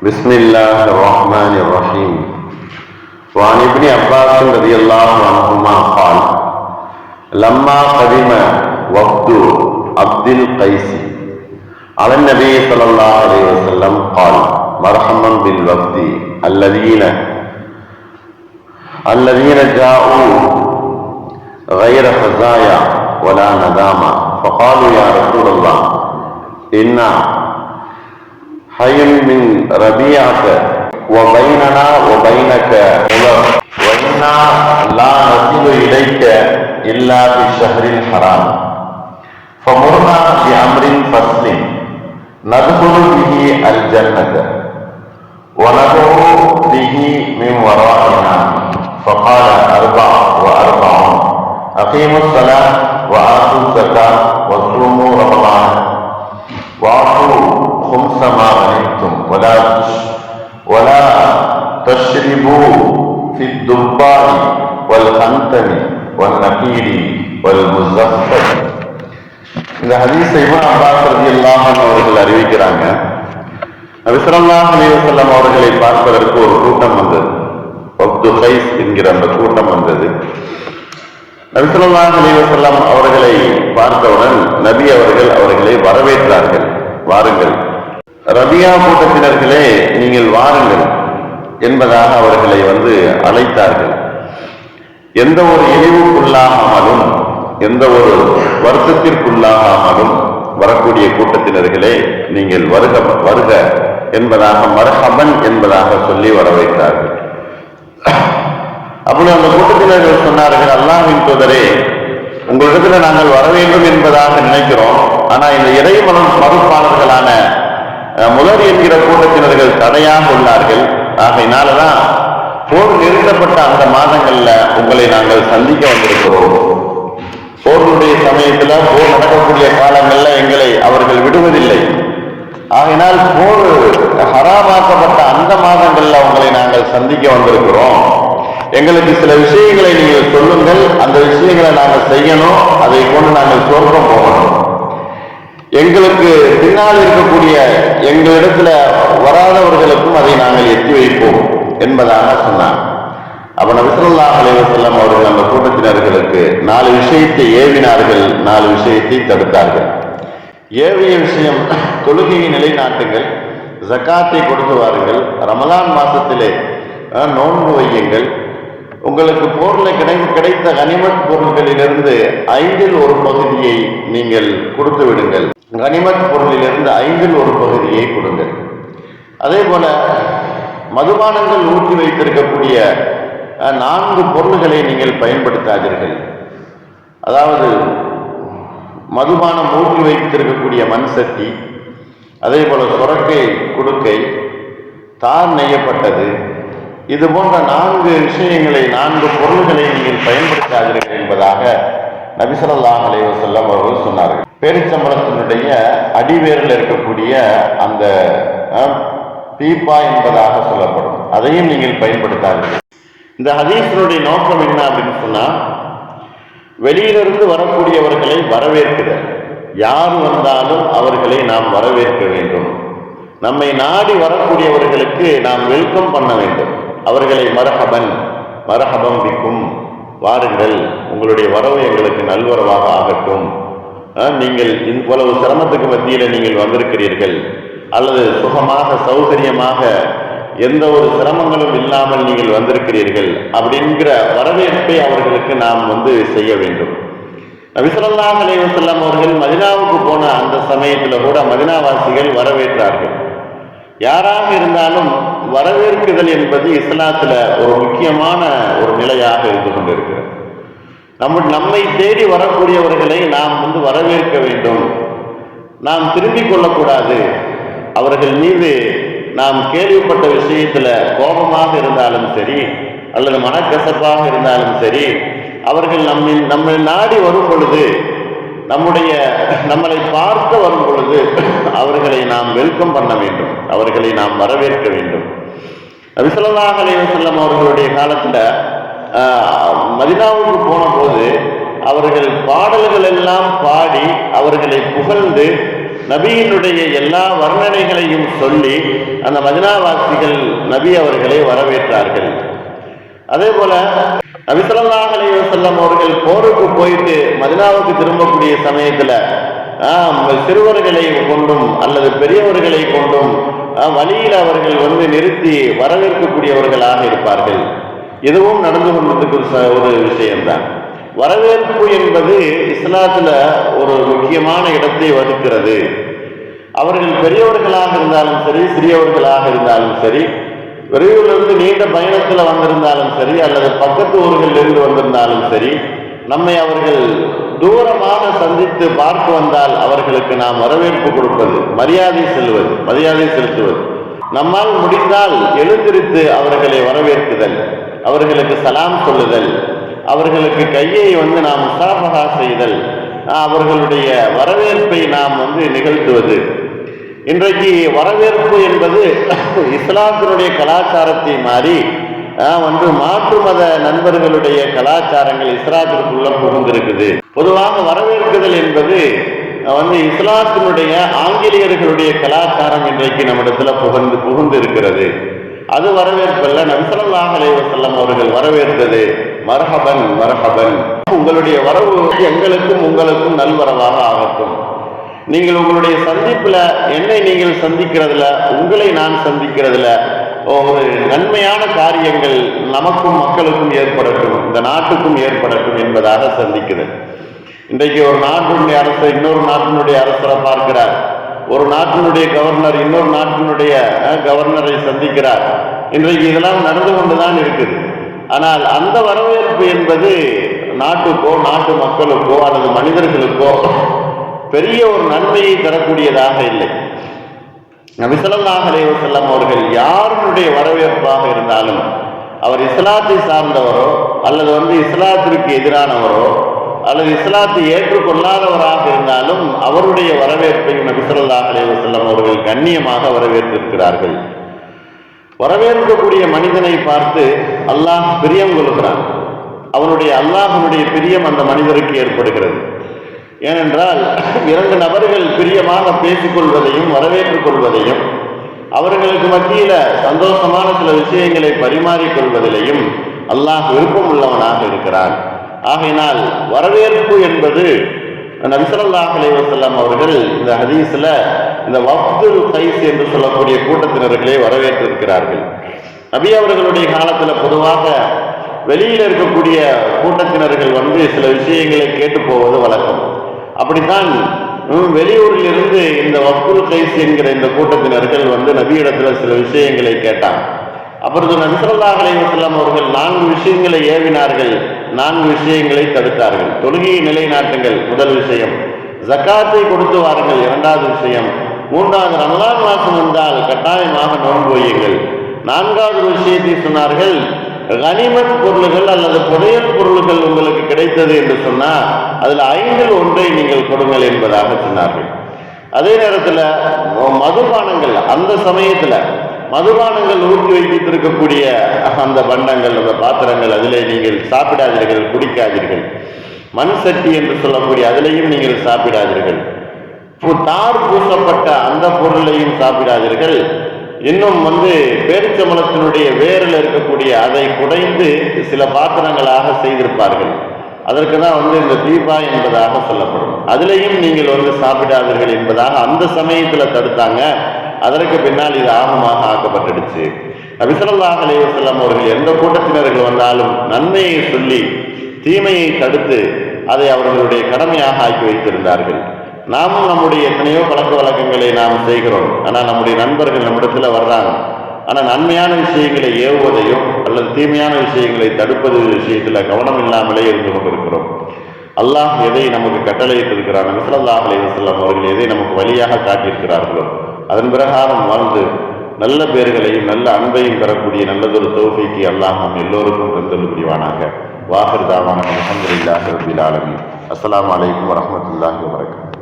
بسم الله الرحمن الرحيم. وعن ابن عباس رضي الله عنهما قال: لما قدم وفد عبد القيس على النبي صلى الله عليه وسلم قال: مرحبا بالوفد الذين جاءوا غير خزايا ولا ندامة. فقالوا: يا رسول الله، إنا حي من ربيعة وبيننا وبينك وإنا لا نصل إليك إلا في الشهر الحرام، فمرنا بأمر فصل ندخل به الجنة وندعو به من ورائنا. فقال: 44: أقيموا الصلاة وآتوا الزكاة وصوموا رمضان وآتوا خمس ما غنمتم ولا تشربوا في الدباء والخنتم والنقير والمزفر. இந்த ஹதீஸை இப்னு அப்பாஸ் ரலியல்லாஹு அன்ஹு அவர்கள் அறிவிக்கிறாங்க. நபி ஸல்லல்லாஹு அலைஹி வஸல்லம் அவர்களை பார்ப்பதற்கு ஒரு கூட்டம் வந்தது. வஃது கைஸ் என்கிற அந்த கூட்டம் வந்தது. நபி ஸல்லல்லாஹு அலைஹி வஸல்லம் அவர்களை பார்த்தவுடன் நபி அவர்கள் அவர்களை வரவேற்றார்கள். வாருங்கள், ரபியா கூட்டத்தினர்களே, நீங்கள் வாருங்கள் என்பதாக அவர்களை அழைத்தார்கள். எந்த ஒரு இழிவுக்குள்ளாகாமலும் எந்த ஒரு வருத்தத்திற்குள்ளாகாமலும் வரக்கூடிய கூட்டத்தினர்களே, நீங்கள் வருக வருக என்பதாக மர்ஹபன் என்பதாக சொல்லி வரவேற்றார்கள். அப்படி அந்த கூட்டத்தினர்கள் சொன்னார்கள்: அல்லாஹ்வின் தூதரே, உங்களிடத்துல நாங்கள் வர வேண்டும் என்பதாக நினைக்கிறோம். ஆனா இந்த இறை மறுப்பாளர்களான முதல் என்கிற கூட்டத்தினர்கள் தடையாக உள்ளார்கள். ஆகையினாலதான் போர் நிறுத்தப்பட்ட அந்த மாதங்கள்ல உங்களை நாங்கள் சந்திக்க வந்திருக்கிறோம். போர்களுடைய சமயத்துல, போர் நடக்கக்கூடிய காலங்கள்ல எங்களை அவர்கள் விடுவதில்லை. ஆகையினால் போர் ஹராமாக்கப்பட்ட அந்த மாதங்கள்ல உங்களை நாங்கள் சந்திக்க வந்திருக்கிறோம். எங்களுக்கு சில விஷயங்களை நீங்கள் சொல்லுங்கள், அந்த விஷயங்களை நாங்கள் செய்யணும், அதை கொண்டு நாங்கள் சொர்க்கம் போகணும். எங்களுக்கு பின்னால் இருக்கக்கூடிய எங்களிடத்துல வராதவர்களுக்கும் அதை நாங்கள் எத்தி வைப்போம் என்பதாக சொன்னார். அப்ப நபி ஸல்லல்லாஹு அலைஹி வஸல்லம் அவர்கள் அந்த கூட்டத்தினர்களுக்கு 4 விஷயத்தை ஏவினார்கள், 4 விஷயத்தை தடுத்தார்கள். ஏவிய விஷயம்: தொழுகையை நிலைநாட்டுங்கள், ஜகாத்தை கொடுத்து வாருங்கள், ரமலான் மாசத்திலே நோன்பு வையுங்கள், உங்களுக்கு போரில் கிடைத்த கனிமத் பொருள்களிலிருந்து 5இல் ஒரு பகுதியை நீங்கள் கொடுத்து விடுங்கள். கனிமத் பொருளிலிருந்து 5இல் ஒரு பகுதியை கொடுங்கள். அதே போல மதுபானங்கள் ஊற்றி வைத்திருக்கக்கூடிய 4 பொருள்களை நீங்கள் பயன்படுத்தாதீர்கள். அதாவது மதுபானம் ஊற்றி வைத்திருக்கக்கூடிய மண் சட்டி, அதே போல சொரக்கை குடுக்கை, தார் நெய்யப்பட்டது, இது போன்ற 4 விஷயங்களை 4 பொருள்களை நீங்கள் பயன்படுத்தாதீர்கள் என்பதாக நபி ஸல்லல்லாஹு அலைஹி வஸல்லம் அவர்கள் சொன்னார்கள். பேரிச்சம்பழத்தினுடைய அடிவேரில் இருக்கக்கூடிய அந்த பீப்பா என்பதாக சொல்லப்படும், அதையும் நீங்கள் பயன்படுத்தாதீர்கள். இந்த ஹதீஸினுடைய நோக்கம் என்ன அப்படின்னு சொன்னா, வெளியிலிருந்து வரக்கூடியவர்களை வரவேற்கிறேன். யார் வந்தாலும் அவர்களை நாம் வரவேற்க வேண்டும். நம்மை நாடி வரக்கூடியவர்களுக்கு நாம் வெல்கம் பண்ண வேண்டும். அவர்களை மர்ஹபம் பிக்கும், வாருங்கள், உங்களுடைய வரவு எங்களுக்கு நல்வரவாக ஆகட்டும், நீங்கள் இவ்வளவு சிரமத்துக்கு மத்தியில் நீங்கள் வந்திருக்கிறீர்கள், அல்லது சுகமாக சௌகரியமாக எந்த ஒரு சிரமங்களும் இல்லாமல் நீங்கள் வந்திருக்கிறீர்கள் அப்படிங்கிற வரவேற்பை அவர்களுக்கு நாம் செய்ய வேண்டும். நபி ஸல்லல்லாஹு அலைஹி வஸல்லம் அவர்கள் மதீனாவுக்கு போன அந்த சமயத்தில் கூட மதீனாவாசிகள் வரவேற்றார்கள். யாராக இருந்தாலும் வரவேற்குதல் என்பது இஸ்லாத்துல ஒரு முக்கியமான ஒரு நிலையாக இருந்து கொண்டிருக்கிறது. நம்மை தேடி வரக்கூடியவர்களை நாம் வரவேற்க வேண்டும். நாம் திரும்பிக் கொள்ளக்கூடாது. அவர்கள் மீது நாம் கேள்விப்பட்ட விஷயத்துல கோபமாக இருந்தாலும் சரி, அல்லது மனக்கசப்பாக இருந்தாலும் சரி, அவர்கள் நம்மை நாடி வரும் பொழுது, நம்மளை பார்க்க வரும் பொழுது அவர்களை நாம் வெல்கம் பண்ண வேண்டும், அவர்களை நாம் வரவேற்க வேண்டும். நபி ஸல்லல்லாஹு அலைஹி வஸல்லம் அவர்களுடைய காலத்துல மதீனாவுக்கு போன போது அவர்கள் பாடல்கள் எல்லாம் பாடி அவர்களை புகழ்ந்து நபியினுடைய எல்லா வர்ணனைகளையும் சொல்லி அந்த மதீனாவாசிகள் நபி அவர்களை வரவேற்றார்கள். அதே போல நபி ஸல்லல்லாஹு அலைஹி வஸல்லம் அவர்கள் போருக்கு போயிட்டு மதீனாவுக்கு திரும்பக்கூடிய சமயத்துல சிறுவர்களை கொண்டும் அல்லது பெரியவர்களை கொண்டும் வழியில் அவர்கள் நிறுத்தி வரவேற்கக்கூடியவர்களாக இருப்பார்கள். இதுவும் நடந்து கொண்டிருக்கிற ஒரு விஷயம்தான். வரவேற்பு என்பது இஸ்லாத்துல ஒரு முக்கியமான இடத்தை வகிக்கிறது. அவர்கள் பெரியவர்களாக இருந்தாலும் சரி, சிறியவர்களாக இருந்தாலும் சரி, வெளியூரிலிருந்து நீண்ட பயணத்தில் வந்திருந்தாலும் சரி, அல்லது பக்கத்து ஊர்களிலிருந்து வந்திருந்தாலும் சரி, நம்மை அவர்கள் தூரமாக சந்தித்து பார்க்க வந்தால் அவர்களுக்கு நாம் வரவேற்பு கொடுப்பது, மரியாதை செலுத்துவது, நம்மால் முடிந்தால் எழுந்திருத்து அவர்களை வரவேற்குதல், அவர்களுக்கு சலாம் சொல்லுதல், அவர்களுக்கு கையை நாம் முசாஃபஹா செய்தல், அவர்களுடைய வரவேற்பை நாம் நிகழ்த்துவது. இன்றைக்கு வரவேற்பு என்பது இஸ்லாத்தினுடைய கலாச்சாரத்தை மாறி மாற்று மத நண்பர்களுடைய கலாச்சாரங்கள் இஸ்லாத்திற்குள்ள புகுந்திருக்குது. பொதுவாக வரவேற்குதல் என்பது இஸ்லாத்தினுடைய ஆங்கிலேயர்களுடைய கலாச்சாரம் இன்றைக்கு நம்மிடத்துல புகுந்து இருக்கிறது. அது வரவேற்பல்ல. நபி ஸல்லல்லாஹு அலைஹி வஸல்லம் அவர்கள் வரவேற்றது மர்ஹபன் மர்ஹபன், உங்களுடைய வரவு எங்களுக்கும் உங்களுக்கும் நல்வரவாக ஆகட்டும். நீங்கள் உங்களுடைய சந்திப்புல என்னை நீங்கள் சந்திக்கிறதுல, உங்களை நான் சந்திக்கிறதுல ஒரு நன்மையான காரியங்கள் நமக்கும் மக்களுக்கும் ஏற்படட்டும், இந்த நாட்டுக்கும் ஏற்படட்டும் என்பதாக சந்திக்குது. இன்றைக்கு ஒரு நாட்டினுடைய அரசர் இன்னொரு நாட்டினுடைய அரசரை பார்க்கிறார், ஒரு நாட்டினுடைய கவர்னர் இன்னொரு நாட்டினுடைய கவர்னரை சந்திக்கிறார். இன்றைக்கு இதெல்லாம் நடந்து கொண்டுதான் இருக்குது. ஆனால் அந்த வரவேற்பு என்பது நாட்டுக்கோ நாட்டு மக்களுக்கோ அல்லது மனிதர்களுக்கோ பெரிய ஒரு நன்மையை தரக்கூடியதாக இல்லை. நபி ஸல்லல்லாஹு அலைஹி வஸல்லம் அவர்கள் யாருடைய வரவேற்பாக இருந்தாலும், அவர் இஸ்லாத்தை சார்ந்தவரோ அல்லது இஸ்லாத்திற்கு எதிரானவரோ அல்லது இஸ்லாத்தை ஏற்றுக்கொள்ளாதவராக இருந்தாலும் அவருடைய வரவேற்பை நபி ஸல்லல்லாஹு அலைஹி வஸல்லம் அவர்கள் கண்ணியமாக வரவேற்றிருக்கிறார்கள். வரவேற்கக்கூடிய மனிதனை பார்த்து அல்லாஹ் பிரியம் கொள்கிறான். அல்லாஹ்வுடைய பிரியம் அந்த மனிதருக்கு ஏற்படுகிறது. ஏனென்றால் 2 நபர்கள் பிரியமாக பேசிக்கொள்வதையும் வரவேற்றுக் கொள்வதையும், அவர்களுக்கு மத்தியில சந்தோஷமான சில விஷயங்களை பரிமாறிக்கொள்வதிலையும் அல்லாஹ் விருப்பம் உள்ளவனாக இருக்கிறான். ஆகையினால் வரவேற்பு என்பது நபி ஸல்லல்லாஹு அலைஹி வஸல்லம் அவர்கள் இந்த ஹதீஸ்ல இந்த வஃதுல் கைஸ் என்று சொல்லக்கூடிய கூட்டத்தினர்களை வரவேற்றிருக்கிறார்கள். நபி அவர்களுடைய காலத்துல பொதுவாக வெளியில் இருக்கக்கூடிய கூட்டத்தினர்கள் சில விஷயங்களை கேட்டு போவது வழக்கம். அப்படித்தான் வெளியூரில் இருந்து இந்த வஃதுல் கைஸ் என்கிற இந்த கூட்டத்தினர்கள் நபியிடத்துல சில விஷயங்களை கேட்டாங்க. அப்புறம் நபி ஸல்லல்லாஹு அலைஹி வஸல்லம் அவர்கள் 4 விஷயங்களை ஏவினார்கள், 4 விஷயங்களை தடுத்தார்கள். தொழுகையை நிலைநாட்டுங்கள், முதல் விஷயம். ஜக்காத்தை கொடுத்து வாருங்கள், 2வது விஷயம். 3வது ரமலான் மாசம் வந்தால் கட்டாயமாக நோன்பு வையுங்கள். 4வது விஷயத்தை சொன்னார்கள், கனிமத் பொருள்கள் அல்லது புதையல் பொருள்கள் உங்களுக்கு கிடைத்தது என்று சொன்னால் அதுல 5ல் 1 நீங்கள் கொடுங்கள் என்பதாக சொன்னார்கள். அதே நேரத்தில் மதுபானங்கள், அந்த சமயத்துல மதுபானங்கள் ஊற்றி வைத்திருக்கக்கூடிய அந்த பண்டங்கள், அந்த பாத்திரங்கள், அதிலே நீங்கள் சாப்பிடாதீர்கள், குடிக்காதீர்கள். மண் சட்டி என்று சொல்லக்கூடிய அதிலையும் நீங்கள் சாப்பிடாதீர்கள். தார் பூசப்பட்ட அந்த பொருளையும் சாப்பிடாதீர்கள். இன்னும் பேரிச்சம்பழத்தினுடைய வேரில் இருக்கக்கூடிய அதை குடைந்து சில பாத்திரங்களாக செய்திருப்பார்கள். அதற்கு தான் இந்த தீபா என்பதாக சொல்லப்படும். அதிலையும் நீங்கள் சாப்பிடாதீர்கள் என்பதாக அந்த சமயத்தில் தடுத்தாங்க. அதற்கு பின்னால் இது ஆகமாக ஆக்கப்பட்டுடுச்சு. நபி ஸல்லல்லாஹு அலைஹி வஸல்லம் அவர்கள் எந்த கூட்டத்தினர்கள் வந்தாலும் நன்மையை சொல்லி தீமையை தடுத்து அதை அவர்களுடைய கடமையாக ஆக்கி வைத்திருந்தார்கள். நாமும் நம்முடைய எத்தனையோ பழக்க வழக்கங்களை நாம் செய்கிறோம். ஆனால் நம்முடைய நண்பர்கள் நம்மிடத்துல வர்றாங்க, ஆனால் நன்மையான விஷயங்களை ஏவுவதையும் அல்லது தீமையான விஷயங்களை தடுப்பது விஷயத்துல கவனம் இல்லாமலே இருந்து கொண்டிருக்கிறோம். அல்லாஹ் எதை நமக்கு கட்டளையிட்டிருக்கிறார், நபி ஸல்லல்லாஹு அலைஹி வஸல்லம் அவர்கள் எதை நமக்கு வழியாக காட்டியிருக்கிறார்களோ அதன் பிரகாரம் வாழ்ந்து நல்ல பேர்களையும் நல்ல அன்பையும் பெறக்கூடிய நல்லதொரு தௌஃபீக்கை அல்லாஹ் நம் எல்லோருக்கும் தந்தருள் புரிவானாக. வாஹிர் தாவானா அல்ஹம்துலில்லாஹி ரப்பில் ஆலமீன். அஸ்ஸலாமு அலைக்கும் வரஹ்மத்துல்லாஹி வபரகாத்துஹு.